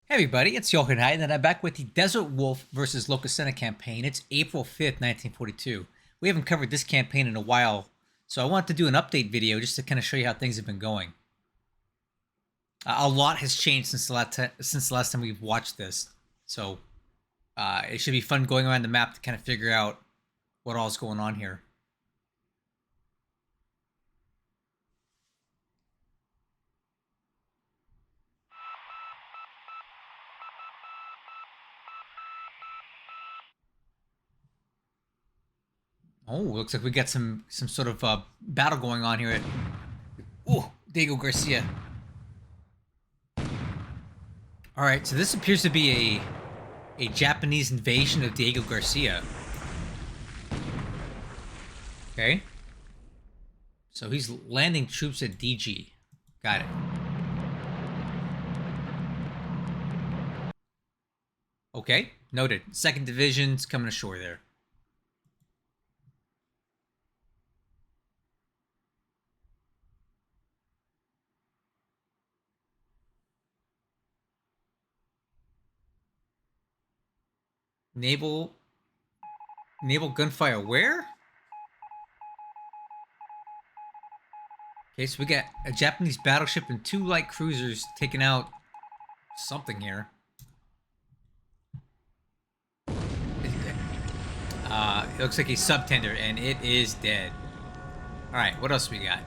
Hey everybody, it's Jochen Hyde, and I'm back with the Desert Wolf versus Lokasenna campaign. It's April 5th, 1942. We haven't covered this campaign in a while, so I wanted to do an update video just to kind of show you how things have been going. A lot has changed since the last time we've watched this, so it should be fun going around the map to kind of figure out what all's going on here. Oh, looks like we got some sort of battle going on here at Diego Garcia. All right, so this appears to be a Japanese invasion of Diego Garcia. Okay. So he's landing troops at DG. Got it. Okay, noted. Second Division's coming ashore there. Naval gunfire where? Okay, so we got a Japanese battleship and two light cruisers taking out something here. It looks like a subtender, and it is dead. All right, what else we got?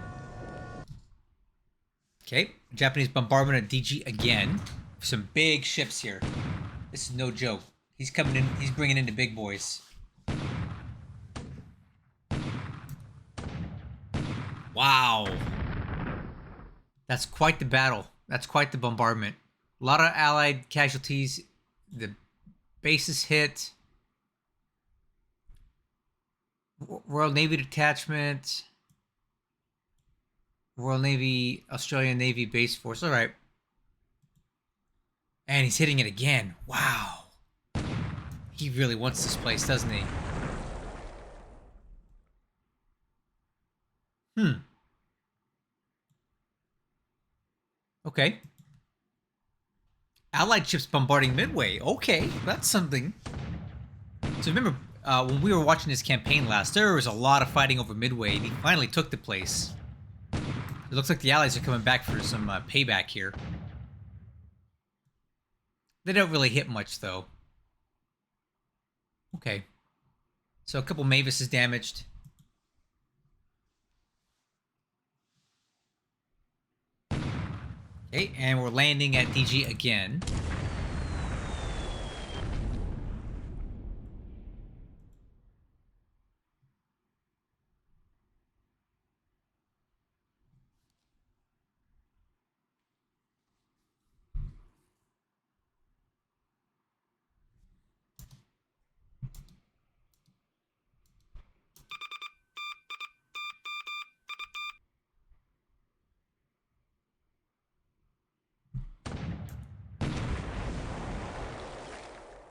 Okay, Japanese bombardment at DG again. Some big ships here. This is no joke. He's coming in. He's bringing in the big boys. Wow. That's quite the battle. That's quite the bombardment. A lot of Allied casualties. The base is hit. Royal Navy detachment. Royal Navy, Australian Navy base force. All right. And he's hitting it again. Wow. He really wants this place, doesn't he? Okay. Allied ships bombarding Midway. Okay, that's something. So remember, when we were watching this campaign last, there was a lot of fighting over Midway, and he finally took the place. It looks like the Allies are coming back for some payback here. They don't really hit much, though. Okay. So a couple Mavis is damaged. Okay, and we're landing at DG again.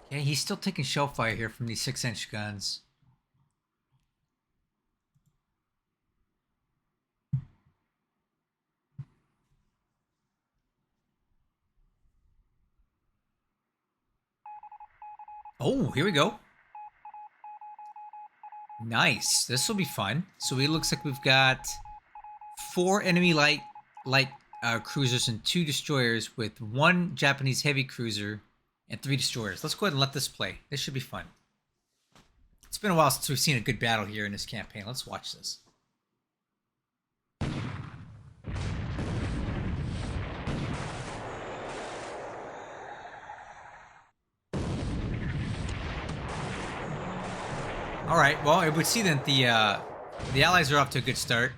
Okay, he's still taking shell fire here from these 6-inch guns. Oh, here we go. Nice. This will be fun. So it looks like we've got 4 enemy light cruisers and 2 destroyers with 1 Japanese heavy cruiser and 3 destroyers. Let's go ahead and let this play. This should be fun. It's been a while since we've seen a good battle here in this campaign. Let's watch this. All right. Well, it would seem that the Allies are off to a good start.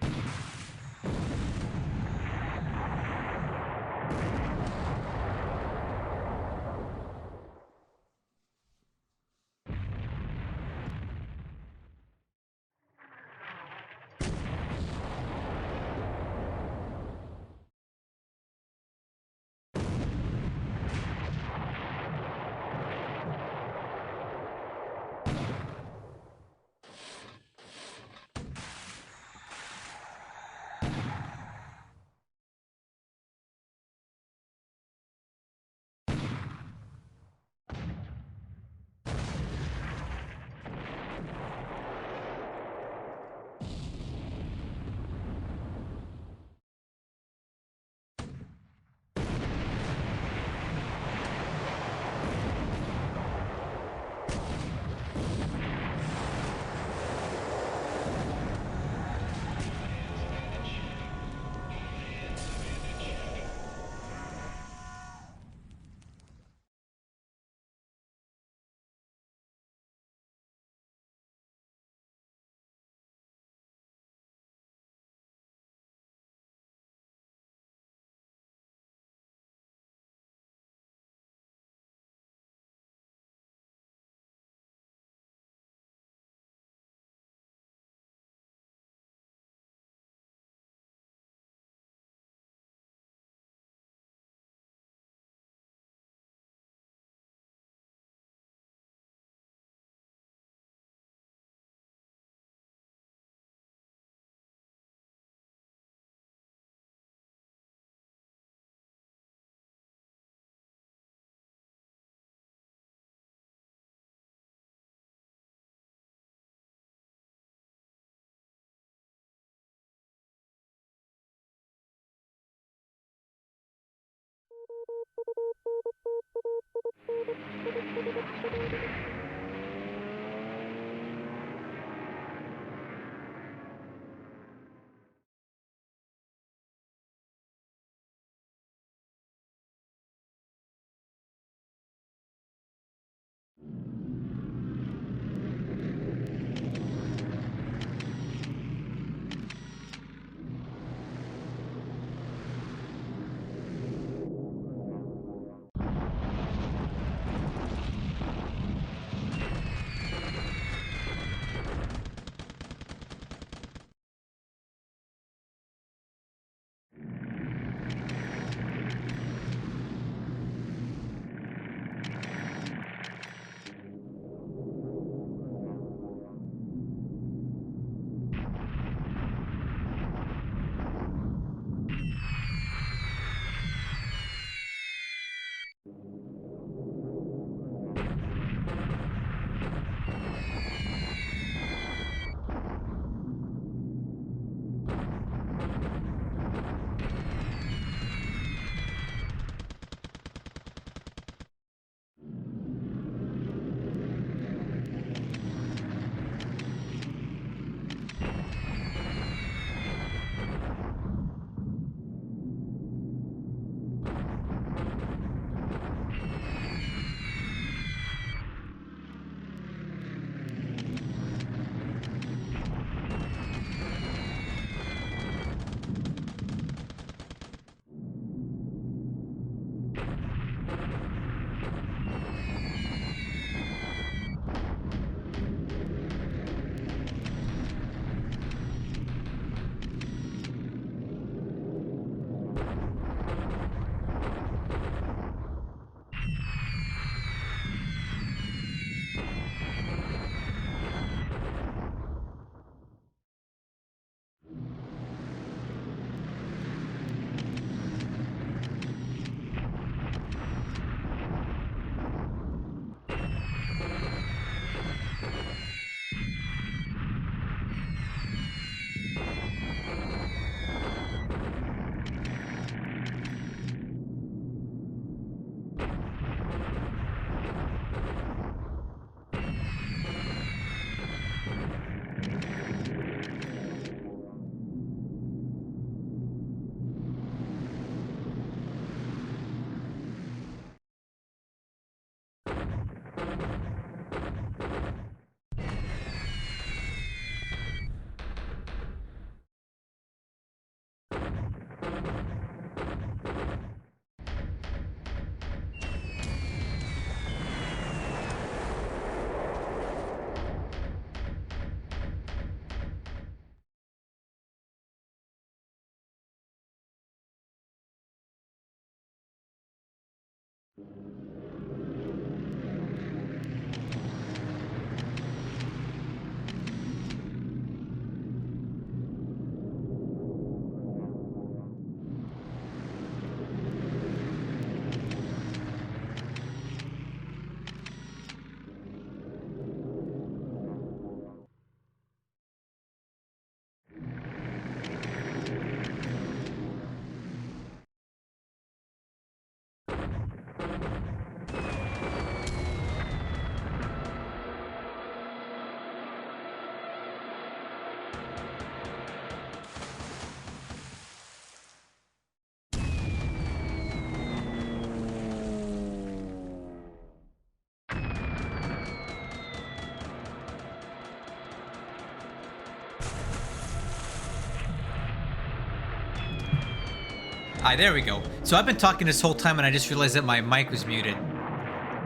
Hi, there we go. So I've been talking this whole time and I just realized that my mic was muted.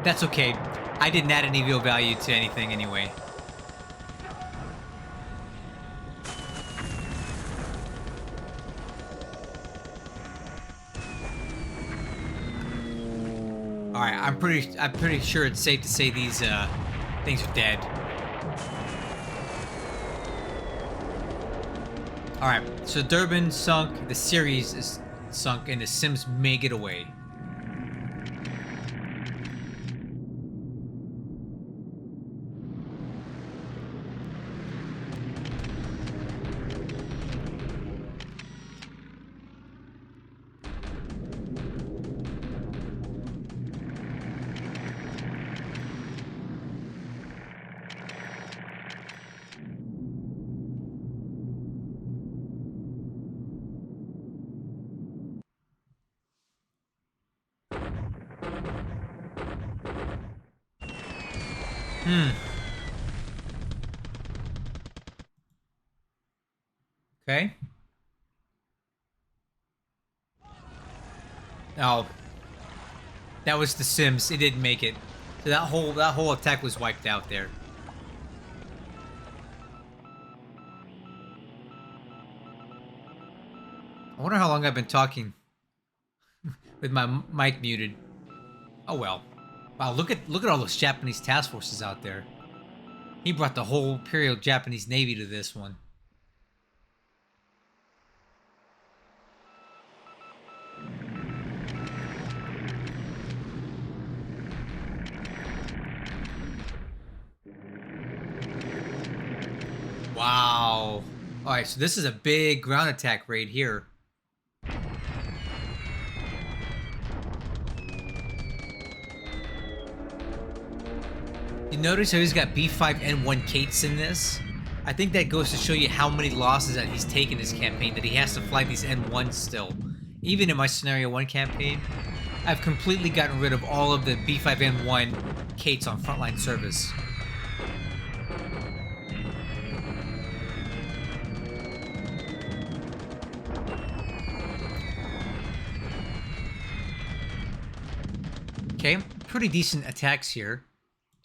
That's okay. I didn't add any real value to anything anyway. Alright, I'm pretty sure it's safe to say these things are dead. Alright, so Durban sunk, the series is sunk, and the Sims may get away. Okay. Oh. That was the Sims. It didn't make it. So that whole attack was wiped out there. I wonder how long I've been talking with my mic muted. Oh well. Wow, look at all those Japanese task forces out there. He brought the whole Imperial Japanese Navy to this one. Wow. Alright, so this is a big ground attack raid here. You notice how he's got B5N1 Kates in this? I think that goes to show you how many losses that he's taken this campaign, that he has to fly these N1s still. Even in my Scenario 1 campaign, I've completely gotten rid of all of the B5N1 Kates on frontline service. Okay, pretty decent attacks here.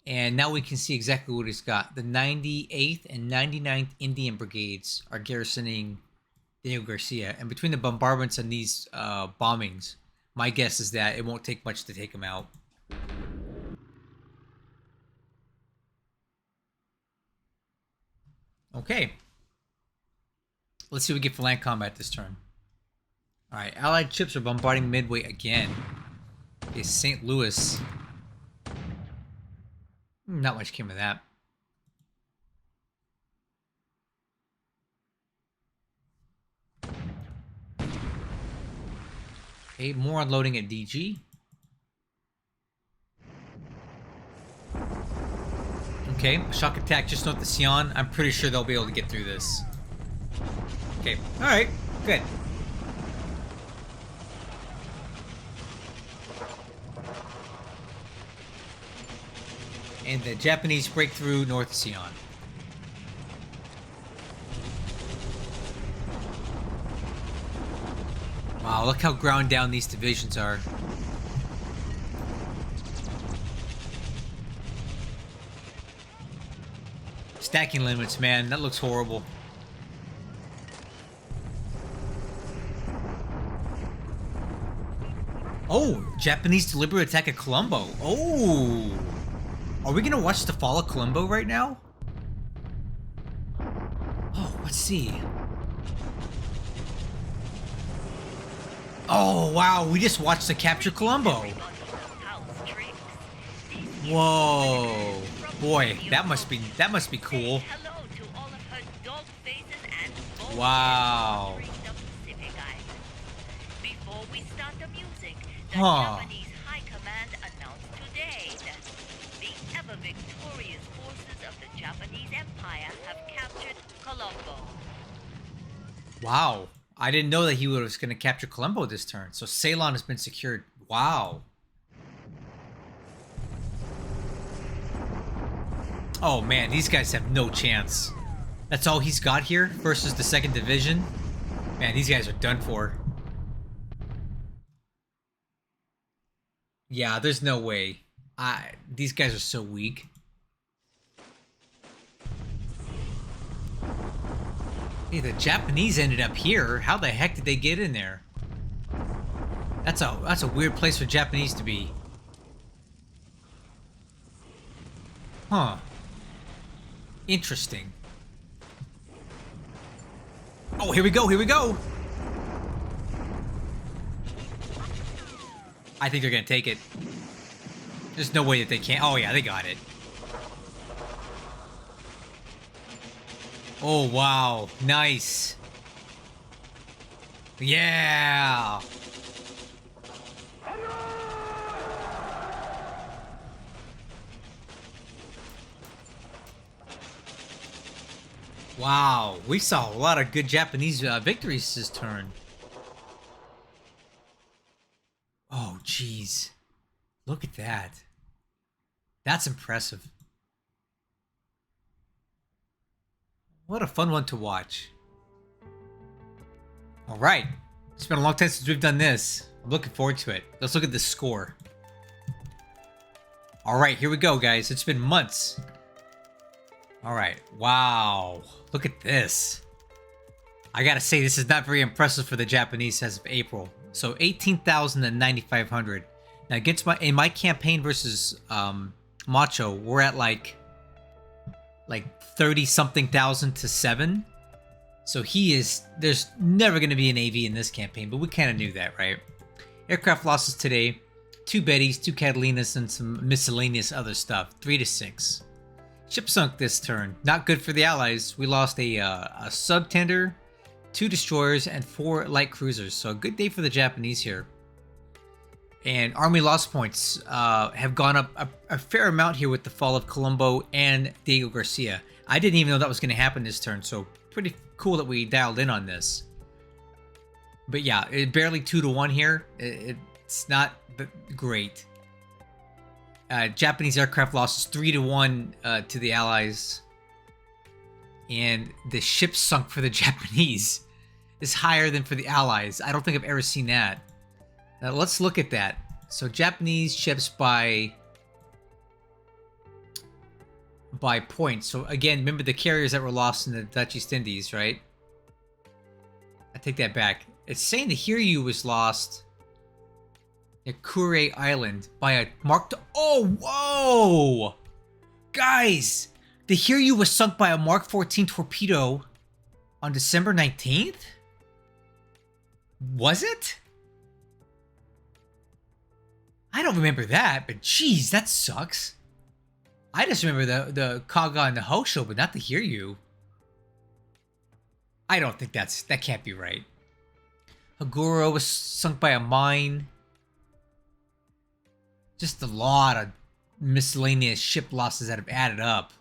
And now we can see exactly what he's got. The 98th and 99th Indian Brigades are garrisoning Diego Garcia. And between the bombardments and these bombings, my guess is that it won't take much to take him out. Okay. Let's see what we get for land combat this turn. Alright, Allied ships are bombarding Midway again. Okay, St. Louis. Not much came of that. Okay, more unloading at DG. Okay, shock attack just north of Sion. I'm pretty sure they'll be able to get through this. Okay, alright, good. And the Japanese break through North Sion. Wow, look how ground down these divisions are. Stacking limits, man, that looks horrible. Oh, Japanese deliberate attack at Colombo. Oh! Are we gonna watch the fall of Colombo right now? Oh, let's see. Oh, wow, we just watched the capture Colombo. Whoa. Boy, that must be cool. Wow. start the music, the Huh. Japanese High Command announced today that the ever-victorious forces of the Japanese Empire have captured Colombo. Wow. I didn't know that he was going to capture Colombo this turn. So Ceylon has been secured. Wow. Oh man, these guys have no chance. That's all he's got here versus the 2nd Division. Man, these guys are done for. Yeah, there's no way. These guys are so weak. Hey, the Japanese ended up here. How the heck did they get in there? That's a weird place for Japanese to be. Huh. Interesting. Oh, here we go, here we go! I think they're gonna take it. There's no way that they can't. Oh yeah, they got it. Oh wow, nice. Yeah! Wow, we saw a lot of good Japanese victories this turn. Oh, jeez. Look at that. That's impressive. What a fun one to watch. All right. It's been a long time since we've done this. I'm looking forward to it. Let's look at the score. All right, here we go, guys. It's been months. All right. Wow. Look at this. I gotta say, this is not very impressive for the Japanese as of April. So 18,000 and 9,500. Now against in my campaign versus Macho, we're at like 30 something thousand to 7. So there's never going to be an AV in this campaign, but we kind of knew that, right? Aircraft losses today, 2 Bettys, 2 Catalinas, and some miscellaneous other stuff, 3 to 6. Ship sunk this turn, not good for the Allies. We lost a sub-tender, 2 destroyers, and 4 light cruisers, so a good day for the Japanese here. And army loss points have gone up a fair amount here with the fall of Colombo and Diego Garcia. I didn't even know that was going to happen this turn, so pretty cool that we dialed in on this. But yeah, barely 2 to 1 here. It's not great. Japanese aircraft losses 3 to 1 to the Allies. And the ship sunk for the Japanese is higher than for the Allies. I don't think I've ever seen that. Now let's look at that. So Japanese ships by points. So again, remember the carriers that were lost in the Dutch East Indies, right? I take that back. It's saying the Hiryu was lost at Kure Island by a Mark... Oh, whoa! Guys! The Hiryu was sunk by a Mark 14 torpedo on December 19th? Was it? I don't remember that, but geez, that sucks. I just remember the Kaga and the Hosho, but not the Hiryu. I don't think that can't be right. Haguro was sunk by a mine. Just a lot of miscellaneous ship losses that have added up.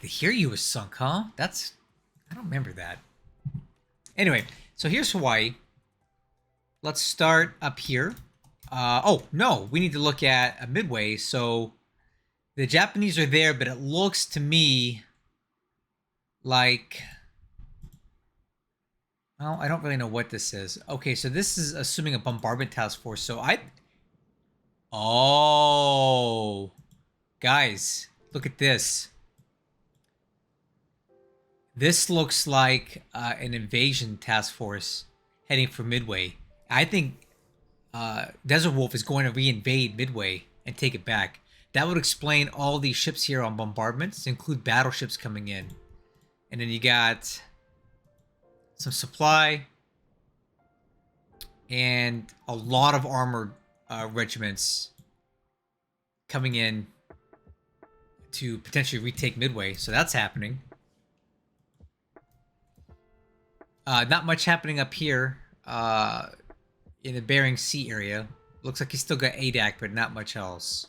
The Hiryu was sunk, huh? I don't remember that. Anyway, so here's Hawaii. Let's start up here. Oh, no, we need to look at Midway. So the Japanese are there, but it looks to me like... Well, I don't really know what this is. Okay, so this is assuming a bombardment task force. So Oh! Guys, look at this. This looks like an invasion task force heading for Midway. I think DesertWolf is going to reinvade Midway and take it back. That would explain all these ships here on bombardments, include battleships coming in. And then you got some supply and a lot of armored regiments coming in to potentially retake Midway. So that's happening. Not much happening up here. uh, in the Bering Sea area. Looks like he's still got ADAC, but not much else.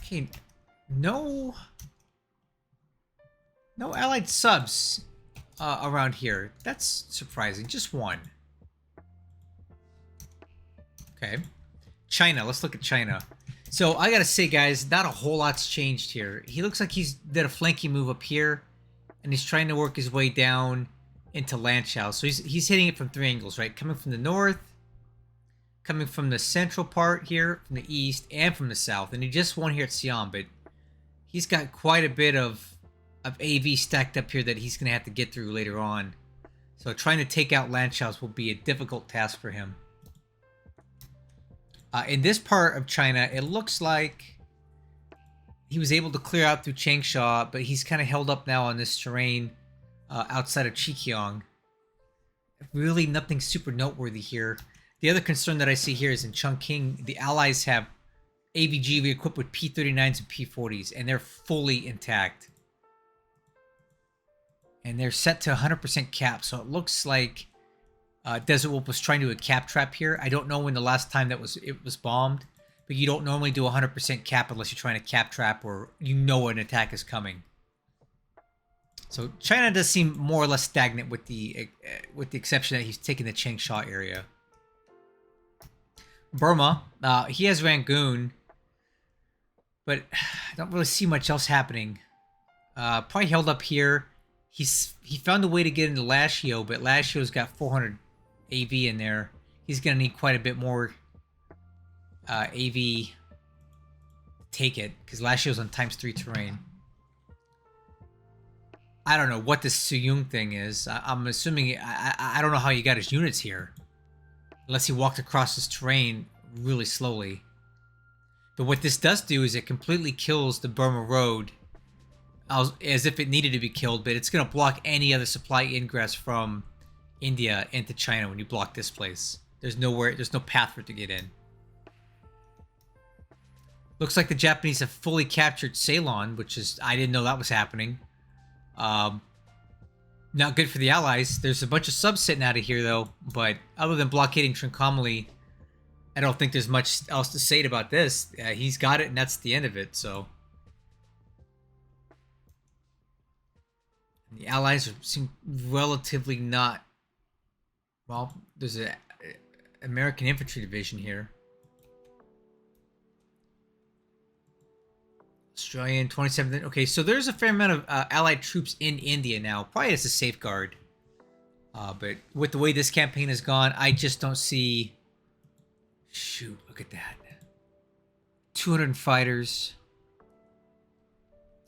Okay, no allied subs around here. That's surprising. Just one. Okay. China. Let's look at China. So I gotta say, guys, not a whole lot's changed here. He looks like he's did a flanking move up here, and he's trying to work his way down into Lanchow. So he's hitting it from 3 angles, right? Coming from the north, coming from the central part here, from the east, and from the south. And he just won here at Siam, but he's got quite a bit of AV stacked up here that he's going to have to get through later on. So trying to take out Lanchows will be a difficult task for him. In this part of China, it looks like he was able to clear out through Changsha, but he's kind of held up now on this terrain outside of Chikiong. Really nothing super noteworthy here. The other concern that I see here is in Chongqing, the Allies have AVG equipped with P-39s and P-40s, and they're fully intact. And they're set to 100% cap, so it looks like DesertWolf was trying to do a cap trap here. I don't know when the last time it was bombed, but you don't normally do 100% cap unless you're trying to cap trap or you know an attack is coming. So China does seem more or less stagnant with the exception that he's taking the Changsha area. Burma, he has Rangoon, but I don't really see much else happening. Probably held up here. He found a way to get into Lashio, but Lashio's got 400 AV in there. He's going to need quite a bit more AV to take it, because Lashio's on ×3 terrain. I don't know what this Suyung thing is. I'm assuming... I don't know how he got his units here. Unless he walked across this terrain really slowly. But what this does do is it completely kills the Burma Road as if it needed to be killed, but it's going to block any other supply ingress from India into China when you block this place. There's no path for it to get in. Looks like the Japanese have fully captured Ceylon, which is... I didn't know that was happening. Not good for the Allies. There's a bunch of subs sitting out of here, though. But other than blockading Trincomalee, I don't think there's much else to say about this. He's got it, and that's the end of it, so... The Allies seem relatively not... Well, there's an American Infantry Division here. Australian, 27th... Okay, so there's a fair amount of Allied troops in India now. Probably as a safeguard. But with the way this campaign has gone, I just don't see... Shoot, look at that. 200 fighters...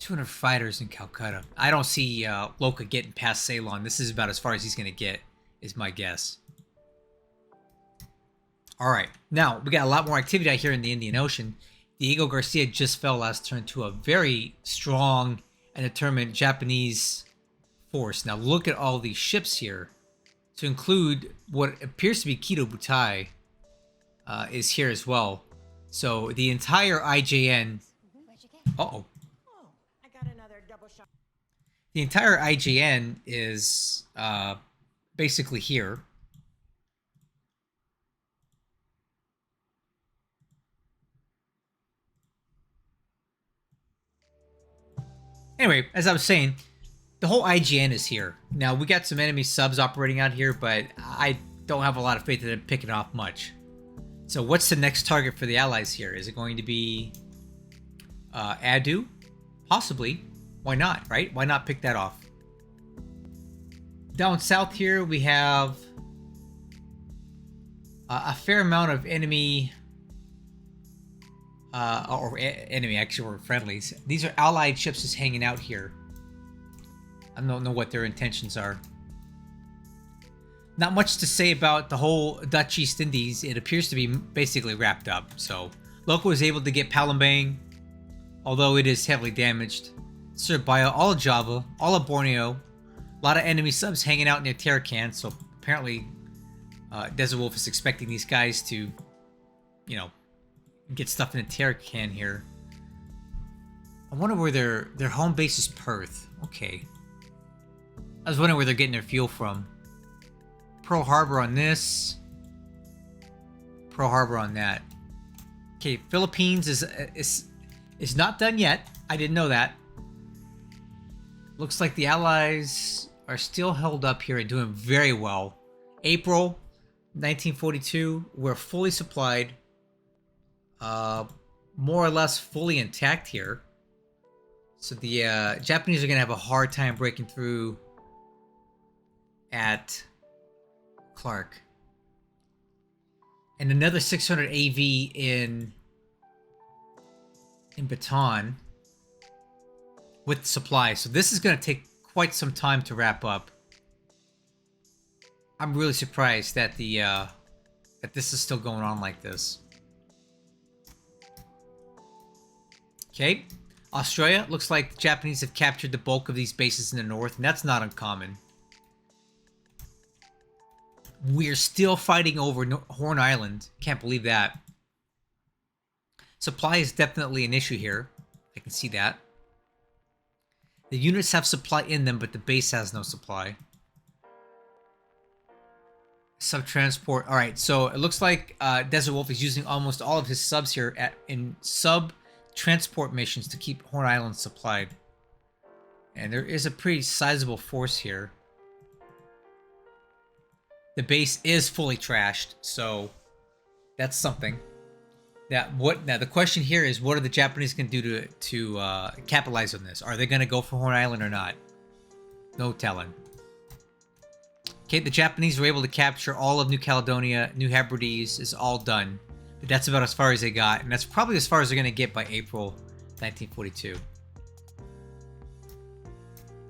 200 fighters in Calcutta. I don't see Loka getting past Ceylon. This is about as far as he's going to get, is my guess. Alright, now, we got a lot more activity out here in the Indian Ocean. Diego Garcia just fell last turn to a very strong and determined Japanese force. Now, look at all these ships here. To include what appears to be Kido Butai is here as well. So, the entire IJN... Uh-oh. The entire IJN is basically here. Anyway, as I was saying, the whole IGN is here. Now, we got some enemy subs operating out here, but I don't have a lot of faith in them picking off much. So what's the next target for the Allies here? Is it going to be Adu? Possibly. Why not, right? Why not pick that off? Down south here, we have a fair amount of enemy... enemy, actually, were friendlies. These are Allied ships just hanging out here. I don't know what their intentions are. Not much to say about the whole Dutch East Indies. It appears to be basically wrapped up. So, Loka was able to get Palembang, although it is heavily damaged. Surabaya, all of Java, all of Borneo. A lot of enemy subs hanging out near Tarakan, so apparently DesertWolf is expecting these guys to, you know, get stuff in the Tarakan here. I wonder where their home base is. Perth. Okay. I was wondering where they're getting their fuel from. Pearl Harbor on this. Pearl Harbor on that. Okay, Philippines is not done yet. I didn't know that. Looks like the Allies are still held up here and doing very well. April 1942, we're fully supplied. More or less fully intact here. So the Japanese are going to have a hard time breaking through at Clark. And another 600 AV in Bataan with supply. So this is going to take quite some time to wrap up. I'm really surprised that that this is still going on like this. Okay, Australia, looks like the Japanese have captured the bulk of these bases in the north, and that's not uncommon. We're still fighting over Horn Island. Can't believe that. Supply is definitely an issue here. I can see that. The units have supply in them, but the base has no supply. Sub-transport. Alright, so it looks like DesertWolf is using almost all of his subs here in sub-transport missions to keep Horn Island supplied. And there is a pretty sizable force here. The base is fully trashed, so that's something. Now the question here is, what are the Japanese going to do to capitalize on this? Are they going to go for Horn Island or not? No telling. Okay, the Japanese were able to capture all of New Caledonia. New Hebrides is all done. But that's about as far as they got, and that's probably as far as they're going to get by April 1942.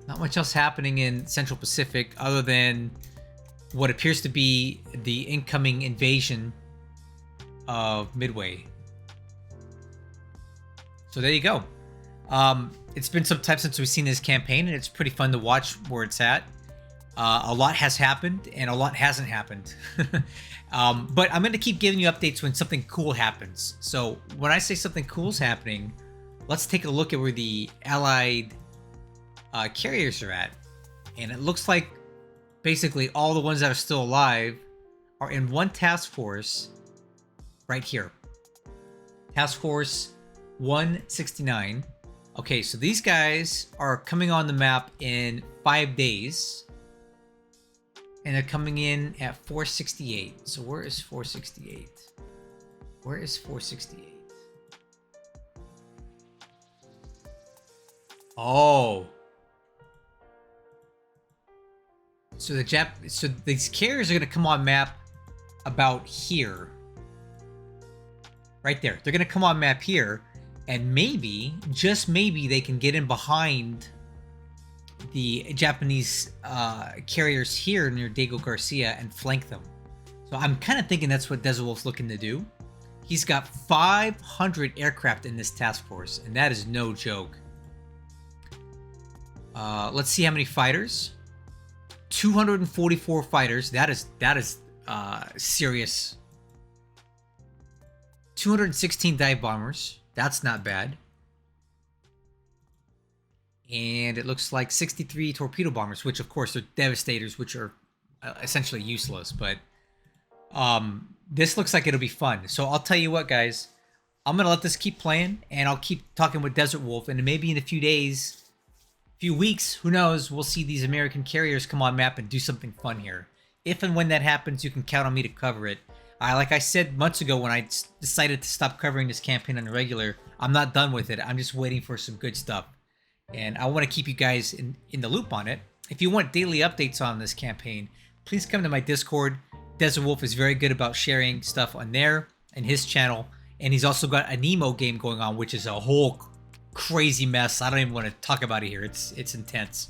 Not much else happening in Central Pacific other than what appears to be the incoming invasion of Midway. So there you go. It's been some time since we've seen this campaign, and it's pretty fun to watch where it's at. A lot has happened, and a lot hasn't happened. But I'm going to keep giving you updates when something cool happens. So when I say something cool is happening, let's take a look at where the Allied carriers are at. And it looks like basically all the ones that are still alive are in one task force right here. Task Force 169. Okay, so these guys are coming on the map in 5 days. And they're coming in at 468. So where is 468? Where is 468? Oh. So these carriers are going to come on map about here. Right there. They're going to come on map here. And maybe, just maybe, they can get in behind the Japanese carriers here near Diego Garcia and flank them. So I'm kind of thinking that's what DesertWolf's looking to do. He's got 500 aircraft in this task force, and that is no joke. Let's see how many fighters. 244 fighters. That is serious. 216 dive bombers. That's not bad. And it looks like 63 torpedo bombers, which of course are devastators, which are essentially useless. But this looks like it'll be fun. So I'll tell you what, guys. I'm going to let this keep playing, and I'll keep talking with DesertWolf. And maybe in a few days, few weeks, who knows, we'll see these American carriers come on map and do something fun here. If and when that happens, you can count on me to cover it. Like I said months ago when I decided to stop covering this campaign on the regular, I'm not done with it. I'm just waiting for some good stuff. And I want to keep you guys in the loop on it. If you want daily updates on this campaign, please come to my Discord. DesertWolf is very good about sharing stuff on there and his channel. And he's also got a Nemo game going on, which is a whole crazy mess. I don't even want to talk about it here. It's intense.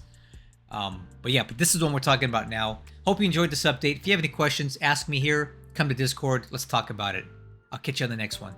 But this is what we're talking about now. Hope you enjoyed this update. If you have any questions, ask me here. Come to Discord. Let's talk about it. I'll catch you on the next one.